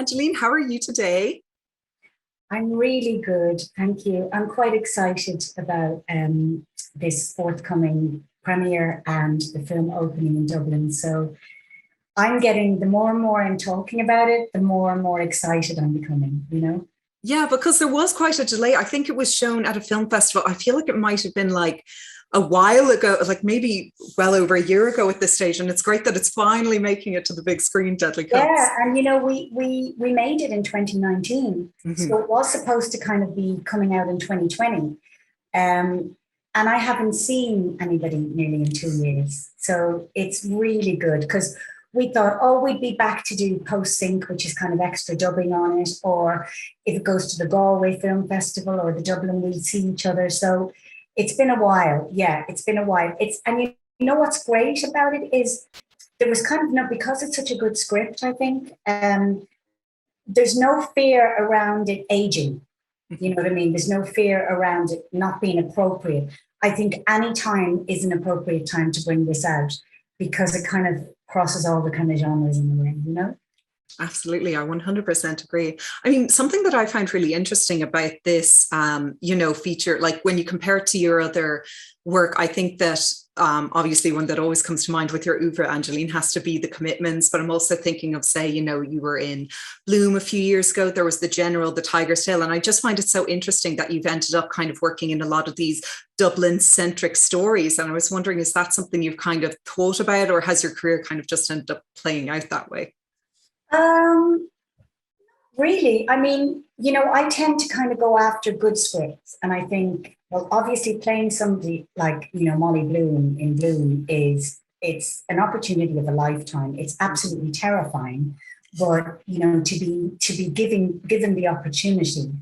Angeline, how are you today? I'm really good, thank you. I'm quite excited about this forthcoming premiere and the film opening in Dublin. So I'm getting, the more and more I'm talking about it, the more and more excited I'm becoming. Yeah, because there was quite a delay. I think it was shown at a film festival. I feel like it might have been like a while ago, like maybe well over a year ago at this stage. And it's great that it's finally making it to the big screen, Deadly Yeah, Cuts. and we made it in 2019. So Hmm. it was supposed to kind of be coming out in 2020. Um, and I haven't seen anybody nearly in 2 years. So it's really good because we thought, oh, we'd be back to do post sync, which is kind of extra dubbing on it, or if it goes to the Galway Film Festival or the Dublin, we'd see each other. So it's been a while. Yeah, it's been a while. You know what's great about it is there was kind of no, because it's such a good script, I think, there's no fear around it aging. You know what I mean? There's no fear around it not being appropriate. I think any time is an appropriate time to bring this out because it kind of crosses all the kind of genres in the way. Absolutely, I 100% agree. I mean, something that I find really interesting about this, feature, like when you compare it to your other work, I think that obviously one that always comes to mind with your oeuvre, Angeline, has to be the commitments. But I'm also thinking of, say, you were in Bloom a few years ago. There was The General, The Tiger's Tail, and I just find it so interesting that you've ended up kind of working in a lot of these Dublin-centric stories. And I was wondering, is that something you've kind of thought about, or has your career kind of just ended up playing out that way? Um, Really, I mean, I tend to kind of go after good scripts, and I think, well, obviously, playing somebody like Molly Bloom in Bloom is it's an opportunity of a lifetime. It's absolutely terrifying, but to be given the opportunity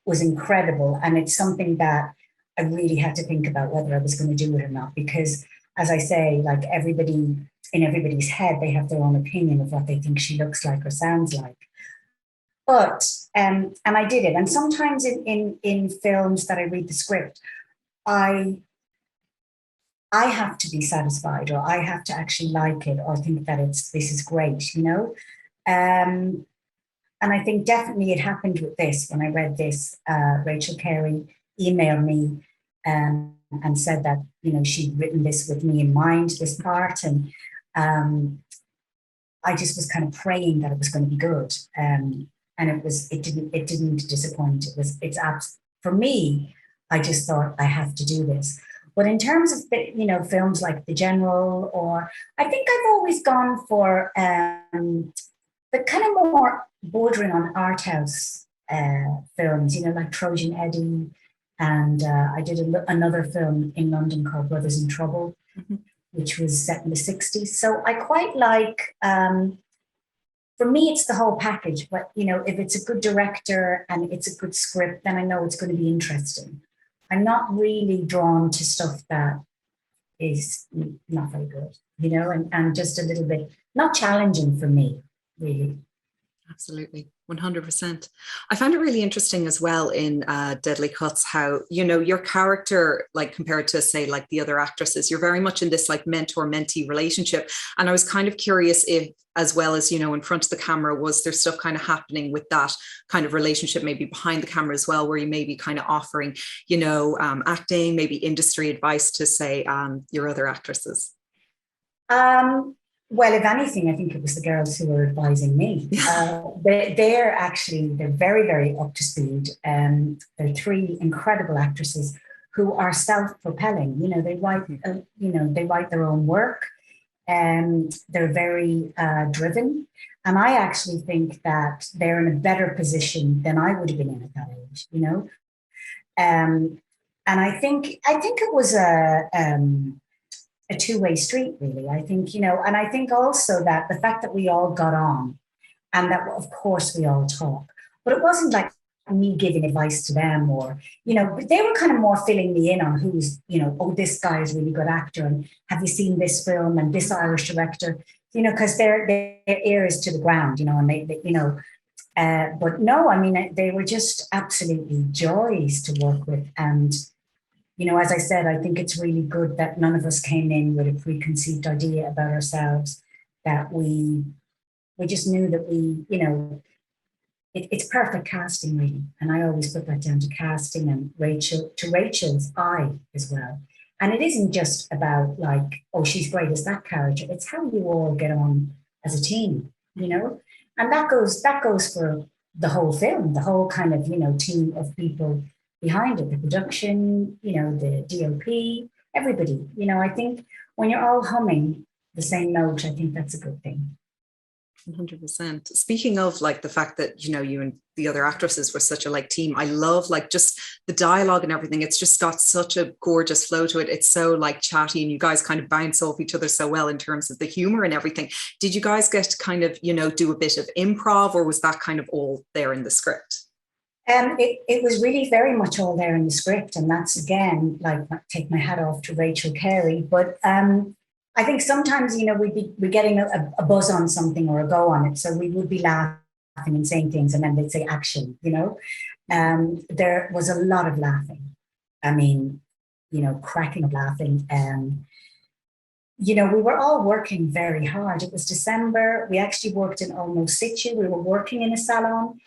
was incredible, and it's something that I really had to think about whether I was going to do it or not because, as I say, like everybody in everybody's head, they have their own opinion of what they think she looks like or sounds like. But and I did it. And sometimes in films that I read the script, I I have to be satisfied or I have to actually like it or think that it's this is great. Um, and I think definitely it happened with this when I read this. Rachel Carey emailed me and said that she'd written this with me in mind, this part, and um, I just was kind of praying that it was going to be good. And it didn't disappoint. It's abs for me. I just thought I have to do this. But in terms of films like The General, or I think I've always gone for the kind of more bordering on art house films, like Trojan Eddie, and I did another film in London called Brothers in Trouble, Mhm. which was set in the 60s. So I quite like, for me, it's the whole package. But, if it's a good director and it's a good script, then I know it's going to be interesting. I'm not really drawn to stuff that is not very good, and just a little bit not challenging for me, really. Absolutely. 100%. I found it really interesting as well in Deadly Cuts how, your character, like compared to, say, like the other actresses, you're very much in this like mentor mentee relationship. And I was kind of curious if, as well as, in front of the camera, was there stuff kind of happening with that kind of relationship, maybe behind the camera as well, where you may be kind of offering, acting, maybe industry advice to, say, your other actresses? Um, well, if anything, I think it was the girls who were advising me. They're very, very up to speed. They're three incredible actresses who are self-propelling. They write their own work, and they're very driven. And I actually think that they're in a better position than I would have been in at that age. Um, and I think it was a two-way street, really. I think, and I think also that the fact that we all got on and that, of course, we all talk, but it wasn't like me giving advice to them or, but they were kind of more filling me in on who's, oh, this guy is a really good actor. And have you seen this film and this Irish director, because their ear is to the ground, and but no, I mean, they were just absolutely joys to work with. And as I said, I think it's really good that none of us came in with a preconceived idea about ourselves, that we just knew that we it's perfect casting, really. And I always put that down to casting and Rachel's eye as well. And it isn't just about like, oh, she's great as that character. It's how you all get on as a team, you know? And that goes for the whole film, the whole kind of, team of people behind it, the production, the DOP, everybody. I think when you're all humming the same note, I think that's a good thing. 100%. Speaking of like the fact that, you and the other actresses were such a like team, I love like just the dialogue and everything. It's just got such a gorgeous flow to it. It's so like chatty and you guys kind of bounce off each other so well in terms of the humor and everything. Did you guys get to kind of, do a bit of improv, or was that kind of all there in the script? It was really very much all there in the script. And that's, again, like, take my hat off to Rachel Carey. But I think sometimes, we're getting a buzz on something or a go on it. So we would be laughing and saying things, and then they'd say action, There was a lot of laughing. I mean, cracking up laughing. We were all working very hard. It was December. We actually worked in almost situ. We were working in a salon.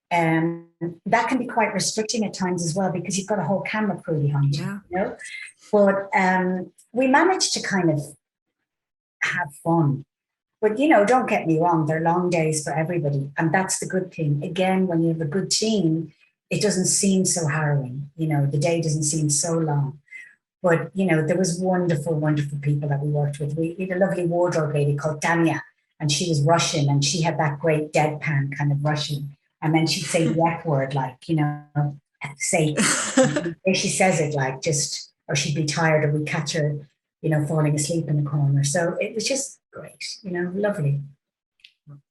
That can be quite restricting at times as well, because you've got a whole camera crew behind you, But we managed to kind of have fun. But, don't get me wrong, they're long days for everybody. And that's the good thing. Again, when you have a good team, it doesn't seem so harrowing. The day doesn't seem so long. But, there was wonderful, wonderful people that we worked with. We had a lovely wardrobe lady called Tanya, and she was Russian, and she had that great deadpan kind of Russian. And then she'd say the F word, like, say, she says it like just, or she'd be tired, or we'd catch her, falling asleep in the corner. So it was just great, lovely.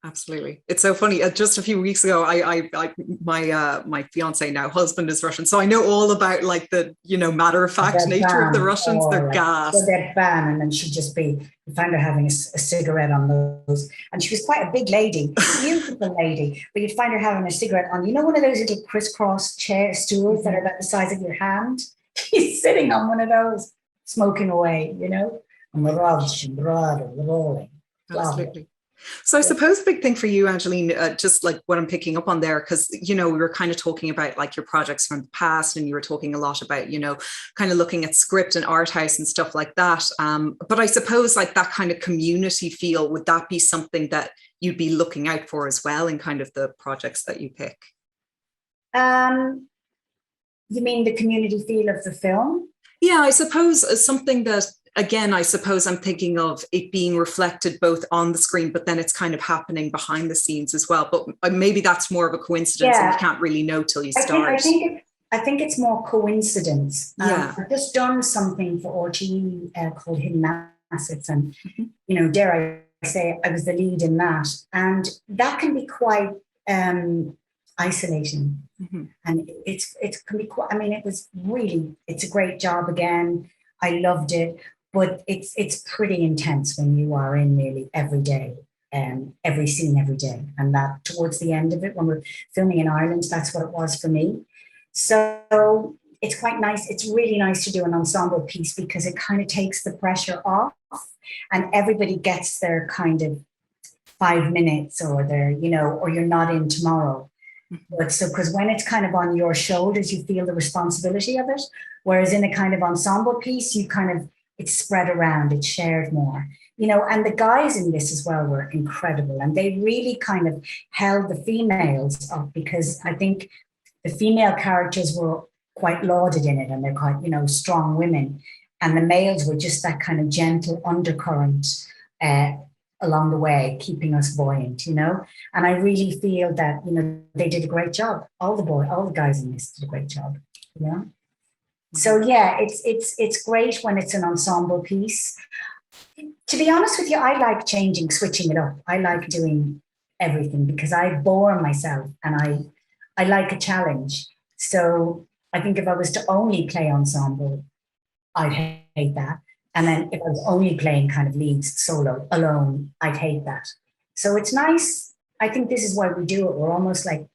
Absolutely. It's so funny. Just a few weeks ago, my fiance, now husband, is Russian. So I know all about like the, matter of fact nature of the Russians. They're gas. They're ban, and then she'd just be, you find her having a cigarette on those. And she was quite a big lady, beautiful lady, but you'd find her having a cigarette on, one of those little crisscross stools that are about the size of your hand. She's sitting on one of those, smoking away, and the rolling. Absolutely. So I suppose a big thing for you, Angeline, just like what I'm picking up on there, because, we were kind of talking about like your projects from the past, and you were talking a lot about, kind of looking at script and art house and stuff like that. But I suppose like that kind of community feel, would that be something that you'd be looking out for as well in kind of the projects that you pick? You mean the community feel of the film? Yeah, I suppose something that, again, I suppose I'm thinking of it being reflected both on the screen, but then it's kind of happening behind the scenes as well. But maybe that's more of a coincidence, and you can't really know till you start. I think it's more coincidence. Yeah. I've just done something for RTE called Hidden Assets, and dare I say, I was the lead in that, and that can be quite isolating. Mm-hmm. And it can be quite. I mean, it's a great job. Again, I loved it. But it's pretty intense when you are in nearly every day, every scene every day. And that towards the end of it, when we're filming in Ireland, that's what it was for me. So it's quite nice. It's really nice to do an ensemble piece, because it kind of takes the pressure off, and everybody gets their kind of 5 minutes, or their, or you're not in tomorrow. But so, because when it's kind of on your shoulders, you feel the responsibility of it. Whereas in a kind of ensemble piece, you kind of, it's spread around, it's shared more, and the guys in this as well were incredible. And they really kind of held the females up, because I think the female characters were quite lauded in it, and they're quite, strong women. And the males were just that kind of gentle undercurrent along the way, keeping us buoyant, And I really feel that, they did a great job. All the guys in this did a great job, So yeah, it's great when it's an ensemble piece. To be honest with you, I like switching it up. I like doing everything, because I bore myself, and I like a challenge. So I think if I was to only play ensemble, I'd hate that. And then if I was only playing kind of leads solo alone, I'd hate that. So it's nice. I think this is why we do it. We're almost like,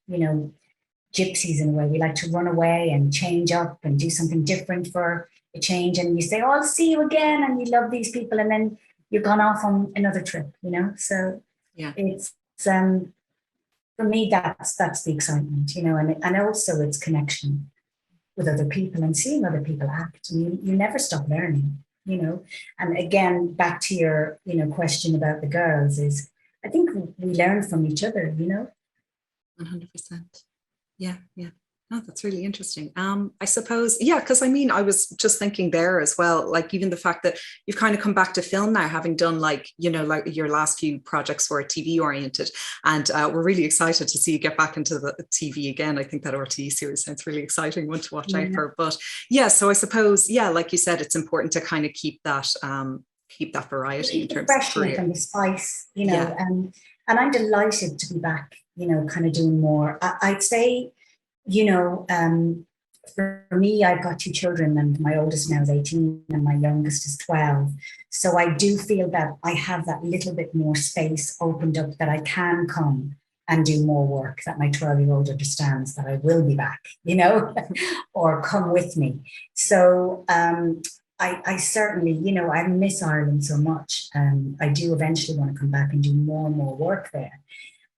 gypsies in a way. We like to run away and change up and do something different for a change. And you say, oh, I'll see you again. And you love these people. And then you're gone off on another trip, So yeah, it's, but for me, that's the excitement, you know, and also it's connection with other people and seeing other people act. And you never stop learning, you know. And again, back to your, you know, question about the girls is, I think we learn from each other, you know. 100%. Yeah, yeah. No, that's really interesting. I suppose, yeah, because I mean, I was just thinking there as well, like even the fact that you've kind of come back to film now, having done like, you know, like your last few projects were TV oriented, and we're really excited to see you get back into the TV again. I think that RTE series sounds really exciting, one to watch out for. But yeah, so I suppose, yeah, like you said, it's important to kind of keep that variety in terms of Freshness career. and the spice, you know, Yeah. and I'm delighted to be back, you know, kind of doing more. I'd say, you know, for me, I've got two children, and my oldest now is 18 and my youngest is 12. So I do feel that I have that little bit more space opened up, that I can come and do more work, that my 12-year-old understands that I will be back, you know, or come with me. So I certainly, you know, I miss Ireland so much. I do eventually want to come back and do more and more work there.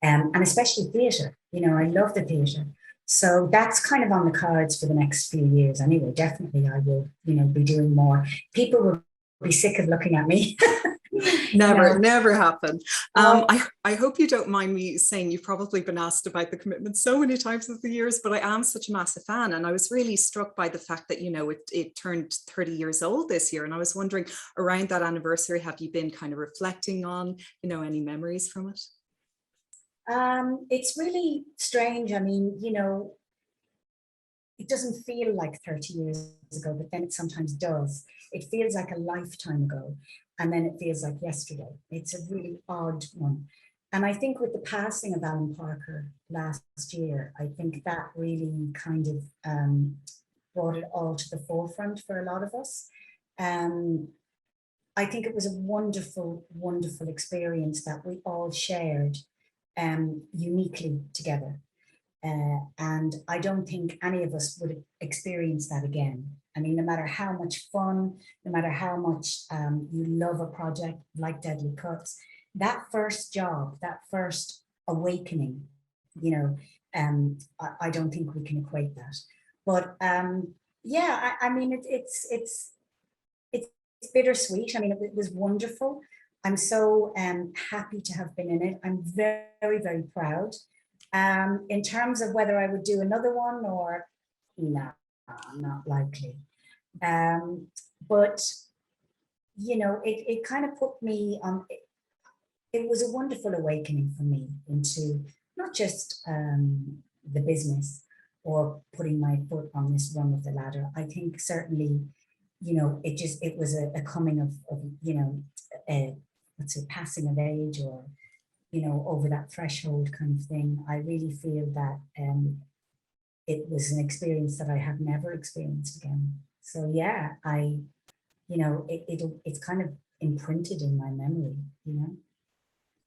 And especially theatre, you know, I love the theatre. So that's kind of on the cards for the next few years. Anyway, definitely I will, you know, be doing more. People will be sick of looking at me. Never, No. never happen. Oh, I hope you don't mind me saying you've probably been asked about the commitment so many times over the years, but I am such a massive fan. And I was really struck by the fact that, you know, it turned 30 years old this year. And I was wondering, around that anniversary, have you been kind of reflecting on, you know, any memories from it? it's really strange. I mean, you know, it doesn't feel like 30 years ago, but then it sometimes does. It feels like a lifetime ago, and then it feels like yesterday. It's a really odd one. And I think with the passing of Alan Parker last year, I think that really kind of brought it all to the forefront for a lot of us. Um, I think it was a wonderful, wonderful experience that we all shared uniquely together. And I don't think any of us would experience that again. I mean, no matter how much fun, no matter how much you love a project like Deadly Cuts, that first job, that first awakening, you know, I don't think we can equate that. But yeah, I mean, it's bittersweet. I mean, it was wonderful. I'm so happy to have been in it. I'm very, very proud. In terms of whether I would do another one or no, not likely. Um, but you know, it kind of put me on. It was a wonderful awakening for me into not just the business or putting my foot on this rung of the ladder. I think certainly, you know, it was a coming of you know, what's it, passing of age, or you know, over that threshold kind of thing. I really feel that it was an experience that I have never experienced again. So yeah, you know, it's kind of imprinted in my memory, you know.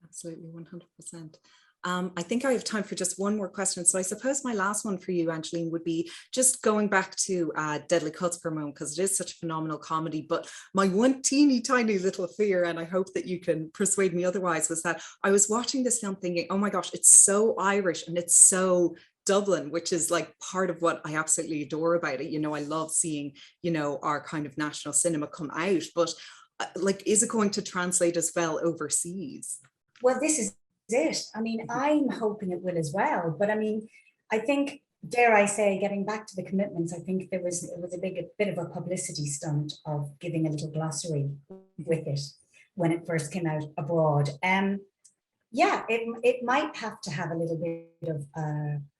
Absolutely, 100%. I think I have time for just one more question. So I suppose my last one for you, Angeline, would be just going back to Deadly Cuts for a moment, because it is such a phenomenal comedy. But my one teeny tiny little fear, and I hope that you can persuade me otherwise, was that I was watching this film thinking, oh my gosh, it's so Irish and it's so Dublin, which is like part of what I absolutely adore about it. You know, I love seeing, you know, our kind of national cinema come out, but like, is it going to translate as well overseas? Well, this is it. I mean, I'm hoping it will as well. But I mean, I think, dare I say, getting back to the commitments, I think it was a bit of a publicity stunt of giving a little glossary with it when it first came out abroad. Yeah, it might have to have a little bit of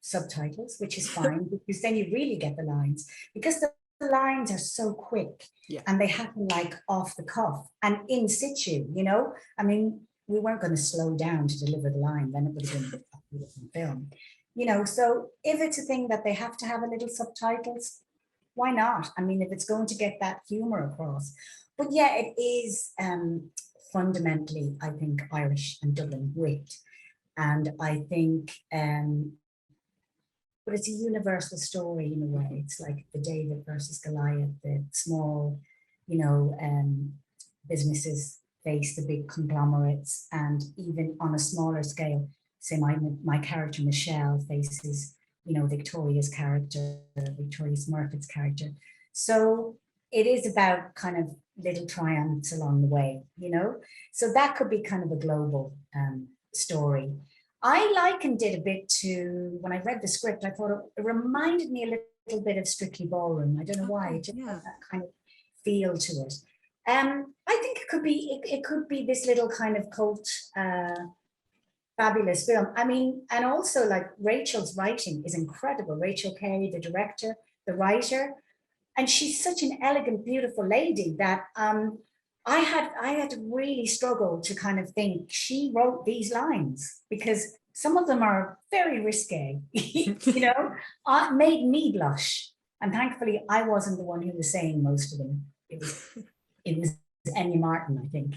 subtitles, which is fine, because then you really get the lines, because the lines are so quick, Yeah. and they happen like off the cuff and in situ, you know. I mean, we weren't going to slow down to deliver the line, then it would have been a beautiful film, you know. So if it's a thing that they have to have a little subtitles, why not? I mean, if it's going to get that humor across. But yeah, it is fundamentally, I think, Irish and Dublin wit. And I think, but it's a universal story in a way. It's like the David versus Goliath, the small, you know, businesses face the big conglomerates, and even on a smaller scale, say my character Michelle faces, Victoria's character, Victoria Smurfit's character. So it is about kind of little triumphs along the way, So that could be kind of a global story. I likened it a bit to, when I read the script, I thought it reminded me a little bit of Strictly Ballroom. I don't know why, it just had that kind of feel to it. I think it could be this little kind of cult, fabulous film. I mean, and also like Rachel's writing is incredible. Rachel Carey, the director, the writer, and she's such an elegant, beautiful lady that I had to really struggle to kind of think she wrote these lines, because some of them are very risque, made me blush. And thankfully, I wasn't the one who was saying most of them. It was Enya Martin, I think.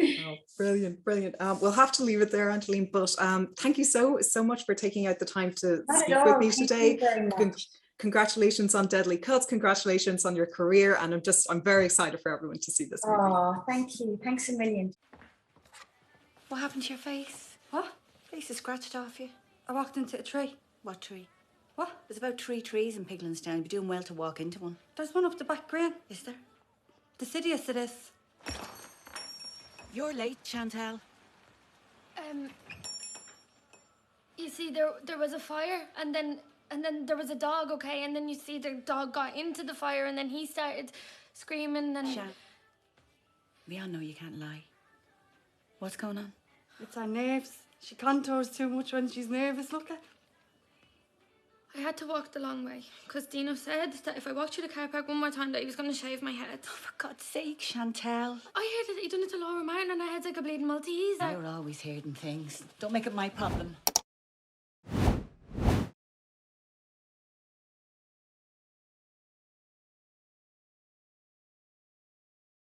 Oh, brilliant, brilliant. We'll have to leave it there, Angeline, but thank you so much for taking out the time to speak with me today. Congratulations on Deadly Cuts. Congratulations on your career. And I'm very excited for everyone to see this movie. Oh, thank you. Thanks a million. What happened to your face? What? Face is scratched off you. I walked into a tree. What tree? What? There's about 3 trees in Piglinstown. You'd be doing well to walk into one. There's one up the back green. Is there? The cityest it is. You're late, Chantal. You see, there was a fire, and then there was a dog, okay, and then you see the dog got into the fire, and then he started screaming, and... Shan, we all know you can't lie. What's going on? It's her nerves. She contours too much when she's nervous, look at. I had to walk the long way, because Dino said that if I walked through the car park one more time that he was going to shave my head. Oh, for God's sake, Chantal. I heard that he done it to Laura Martin and her head's like a bleeding Malteser. You're always hearing things. Don't make it my problem.